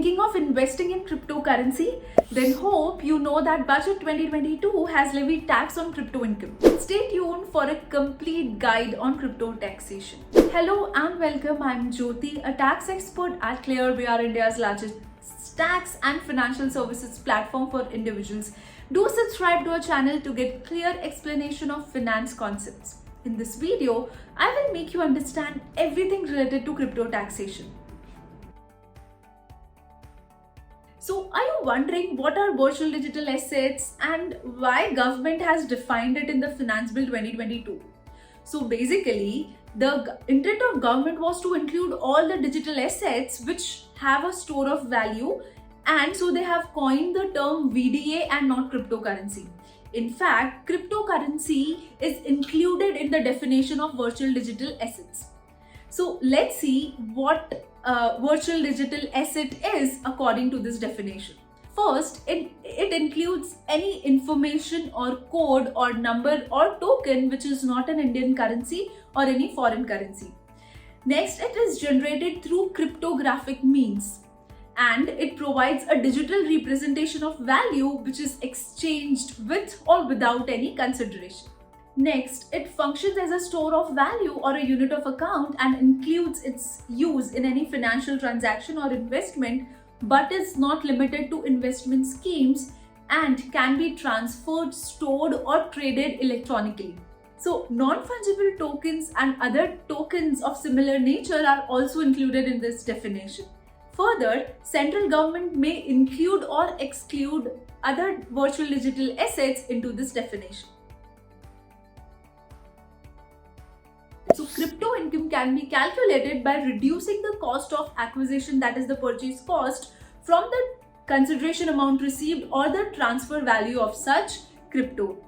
Thinking of investing in cryptocurrency? Then hope you know that Budget 2022 has levied tax on crypto income. Stay tuned for a complete guide on crypto taxation. Hello and welcome. I'm Jyoti, a tax expert at Clear. We are India's largest tax and financial services platform for individuals. Do subscribe to our channel to get clear explanation of finance concepts. In this video, I will make you understand everything related to crypto taxation. So, are you wondering what are virtual digital assets and why government has defined it in the Finance Bill 2022? So basically, the intent of government was to include all the digital assets which have a store of value, and so they have coined the term VDA and not cryptocurrency. In fact, cryptocurrency is included in the definition of virtual digital assets. So let's see what virtual digital asset is according to this definition. First, it includes any information or code or number or token which is not an Indian currency or any foreign currency. Next, it is generated through cryptographic means and it provides a digital representation of value which is exchanged with or without any consideration. Next, it functions as a store of value or a unit of account and includes its use in any financial transaction or investment, but is not limited to investment schemes and can be transferred, stored or traded electronically. So, non-fungible tokens and other tokens of similar nature are also included in this definition. Further, central government may include or exclude other virtual digital assets into this definition. So, crypto income can be calculated by reducing the cost of acquisition, that is the purchase cost, from the consideration amount received or the transfer value of such crypto.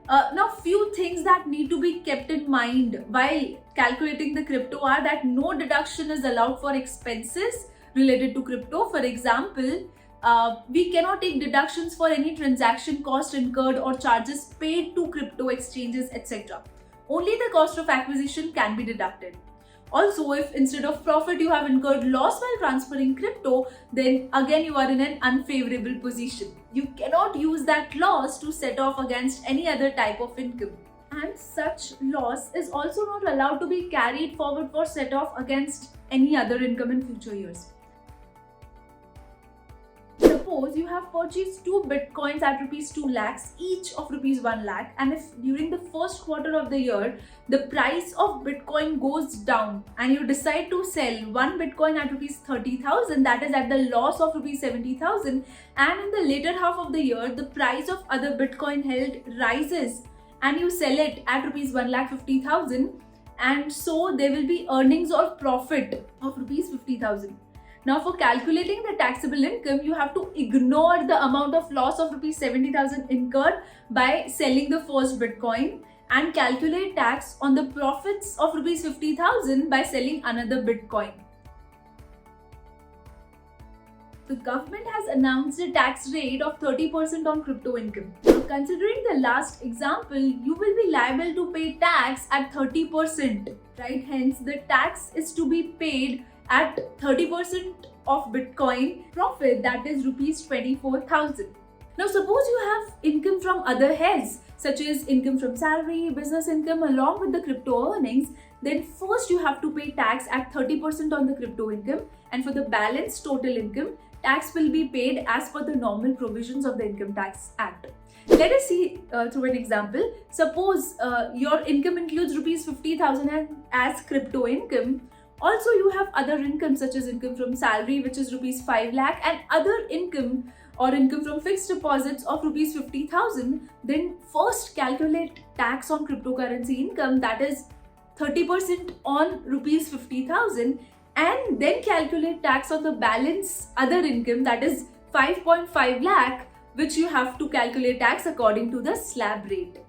Now, few things that need to be kept in mind while calculating the crypto are that no deduction is allowed for expenses related to crypto. For example, we cannot take deductions for any transaction cost incurred or charges paid to crypto exchanges, etc. Only the cost of acquisition can be deducted. Also, if instead of profit you have incurred loss while transferring crypto, then again you are in an unfavorable position. You cannot use that loss to set off against any other type of income. And such loss is also not allowed to be carried forward for set off against any other income in future years. Suppose you have purchased 2 bitcoins at rupees 2 lakhs, each of rupees 1 lakh, and if during the first quarter of the year the price of bitcoin goes down and you decide to sell 1 bitcoin at rupees 30,000, that is at the loss of rupees 70,000, and in the later half of the year the price of other bitcoin held rises and you sell it at rupees 1,50,000, and so there will be earnings or profit of rupees 50,000. Now, for calculating the taxable income, you have to ignore the amount of loss of rupees 70,000 incurred by selling the first Bitcoin and calculate tax on the profits of rupees 50,000 by selling another Bitcoin. The government has announced a tax rate of 30% on crypto income. Now, considering the last example, you will be liable to pay tax at 30%, right? Hence, the tax is to be paid at 30% of Bitcoin profit, that is rupees 24,000. Now suppose you have income from other heads such as income from salary, business income along with the crypto earnings, then first you have to pay tax at 30% on the crypto income, and for the balance total income, tax will be paid as per the normal provisions of the Income Tax Act. Let us see through an example. Suppose your income includes rupees 50,000 as crypto income. Also, you have other income such as income from salary, which is rupees 5 lakh, and other income or income from fixed deposits of rupees 50,000. Then first calculate tax on cryptocurrency income, that is 30% on rupees 50,000, and then calculate tax on the balance other income, that is 5.5 lakh, which you have to calculate tax according to the slab rate.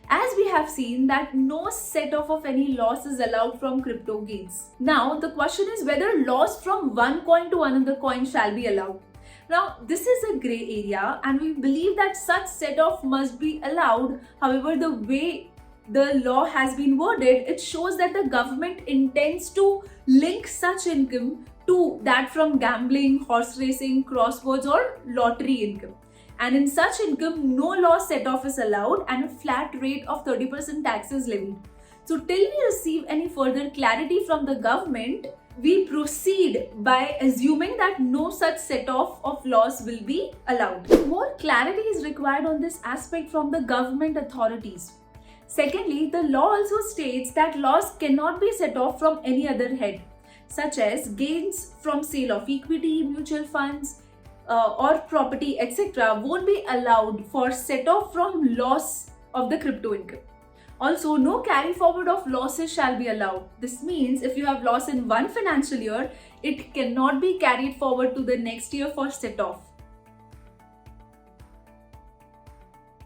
As we have seen that no set off of any loss is allowed from crypto gains. Now the question is whether loss from one coin to another coin shall be allowed. Now this is a grey area and we believe that such set off must be allowed. However, the way the law has been worded, it shows that the government intends to link such income to that from gambling, horse racing, crosswords, or lottery income. And in such income, no law set off is allowed and a flat rate of 30% tax is levied. So till we receive any further clarity from the government, we proceed by assuming that no such set off of laws will be allowed. More clarity is required on this aspect from the government authorities. Secondly, the law also states that laws cannot be set off from any other head, such as gains from sale of equity, mutual funds, or property, etc., won't be allowed for set off from loss of the crypto income. Also, no carry forward of losses shall be allowed. This means if you have loss in one financial year, it cannot be carried forward to the next year for set off.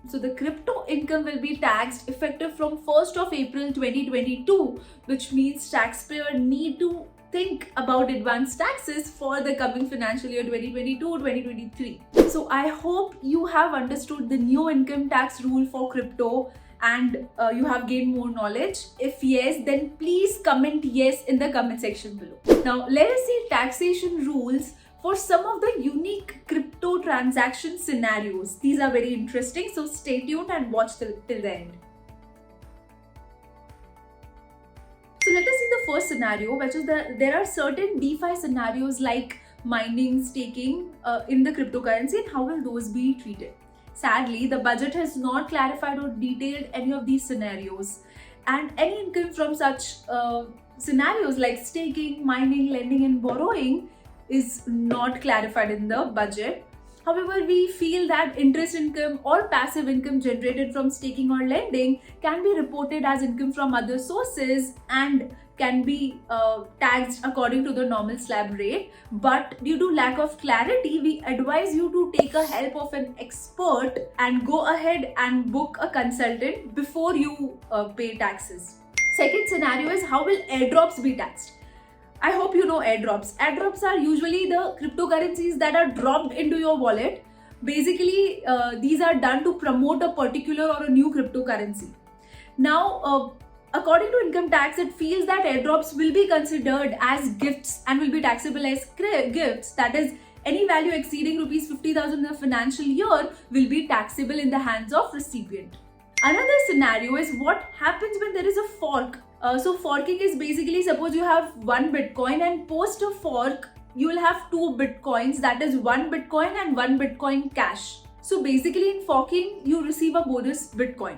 So the crypto income will be taxed effective from 1st of April 2022, which means taxpayer need to think about advanced taxes for the coming financial year 2022-2023. So I hope you have understood the new income tax rule for crypto and you have gained more knowledge. If yes, then please comment yes in the comment section below. Now let us see taxation rules for some of the unique crypto transaction scenarios. These are very interesting, so stay tuned and watch till the end. So let us see the first scenario, which is that there are certain DeFi scenarios like mining, staking in the cryptocurrency, and how will those be treated? Sadly, the budget has not clarified or detailed any of these scenarios, and any income from such scenarios like staking, mining, lending and borrowing is not clarified in the budget. However, we feel that interest income or passive income generated from staking or lending can be reported as income from other sources and can be taxed according to the normal slab rate. But due to lack of clarity, we advise you to take a help of an expert and go ahead and book a consultant before you pay taxes. Second scenario is how will airdrops be taxed? I hope you know airdrops. Airdrops are usually the cryptocurrencies that are dropped into your wallet. Basically, these are done to promote a particular or a new cryptocurrency. Now, according to income tax, it feels that airdrops will be considered as gifts and will be taxable as gifts. That is, any value exceeding rupees 50,000 in a financial year will be taxable in the hands of recipient. Another scenario is what happens when there is a fork. So forking is basically, suppose you have one Bitcoin and post a fork, you will have two Bitcoins, that is one Bitcoin and one Bitcoin cash. So basically in forking, you receive a bonus Bitcoin.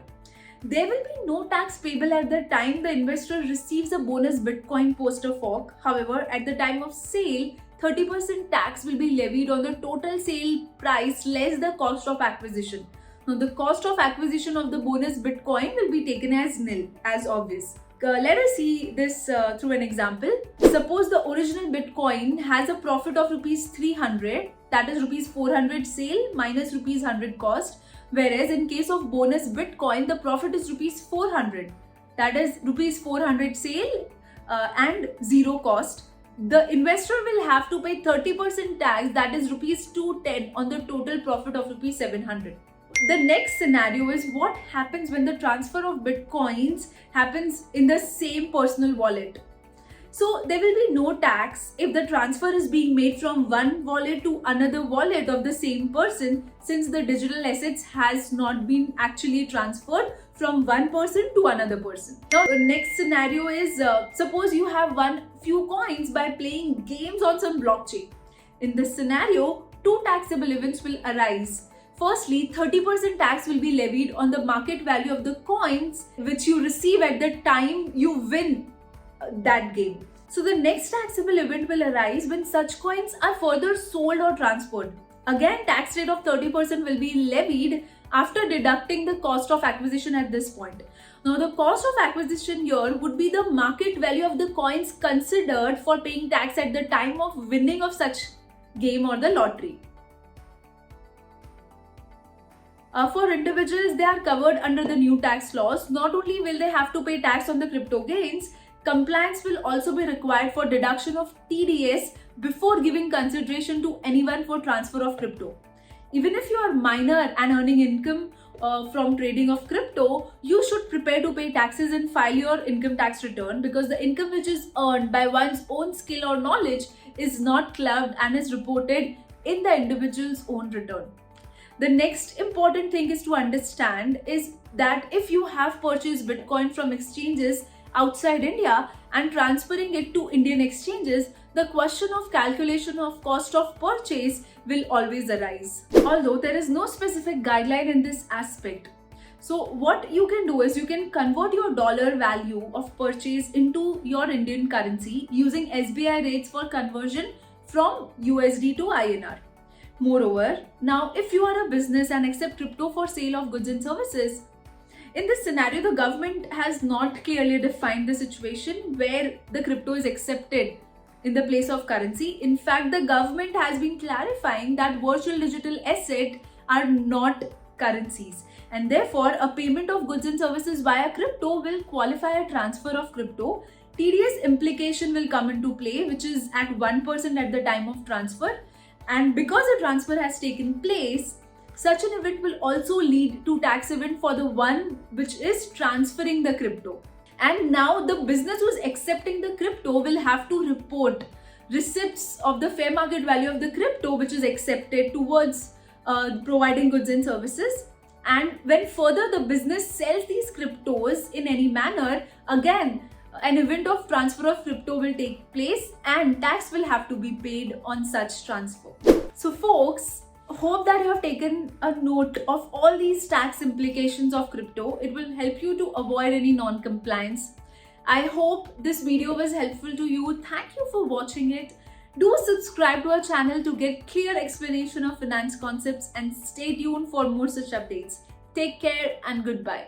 There will be no tax payable at the time the investor receives a bonus Bitcoin post a fork. However, at the time of sale, 30% tax will be levied on the total sale price less the cost of acquisition. Now the cost of acquisition of the bonus Bitcoin will be taken as nil, as obvious. Let us see this through an example. Suppose the original Bitcoin has a profit of rupees 300, that is rupees 400 sale minus rupees 100 cost. Whereas in case of bonus Bitcoin, the profit is rupees 400, that is rupees 400 sale and 0 cost. The investor will have to pay 30% tax, that is rupees 210 on the total profit of rupees 700. The next scenario is what happens when the transfer of Bitcoins happens in the same personal wallet. So there will be no tax if the transfer is being made from one wallet to another wallet of the same person, since the digital assets has not been actually transferred from one person to another person. Now the next scenario is suppose you have won few coins by playing games on some blockchain. In this scenario, two taxable events will arise. Firstly, 30% tax will be levied on the market value of the coins which you receive at the time you win that game. So the next taxable event will arise when such coins are further sold or transferred. Again, tax rate of 30% will be levied after deducting the cost of acquisition at this point. Now the cost of acquisition here would be the market value of the coins considered for paying tax at the time of winning of such game or the lottery. For individuals, they are covered under the new tax laws. Not only will they have to pay tax on the crypto gains, compliance will also be required for deduction of TDS before giving consideration to anyone for transfer of crypto. Even if you are minor and earning income from trading of crypto, you should prepare to pay taxes and file your income tax return, because the income which is earned by one's own skill or knowledge is not clubbed and is reported in the individual's own return. The next important thing is to understand is that if you have purchased Bitcoin from exchanges outside India and transferring it to Indian exchanges, the question of calculation of cost of purchase will always arise. Although there is no specific guideline in this aspect. So what you can do is you can convert your dollar value of purchase into your Indian currency using SBI rates for conversion from USD to INR. Moreover, now if you are a business and accept crypto for sale of goods and services, in this scenario, the government has not clearly defined the situation where the crypto is accepted in the place of currency. In fact, the government has been clarifying that virtual digital assets are not currencies, and therefore a payment of goods and services via crypto will qualify a transfer of crypto. TDS implication will come into play, which is at 1% at the time of transfer, and because a transfer has taken place, such an event will also lead to tax event for the one which is transferring the crypto. And now the business who is accepting the crypto will have to report receipts of the fair market value of the crypto which is accepted towards providing goods and services. And when further the business sells these cryptos in any manner, again an event of transfer of crypto will take place and tax will have to be paid on such transfer. So folks, hope that you have taken a note of all these tax implications of crypto. It will help you to avoid any non-compliance. I hope this video was helpful to you. Thank you for watching it. Do subscribe to our channel to get clear explanation of finance concepts and stay tuned for more such updates. Take care and goodbye.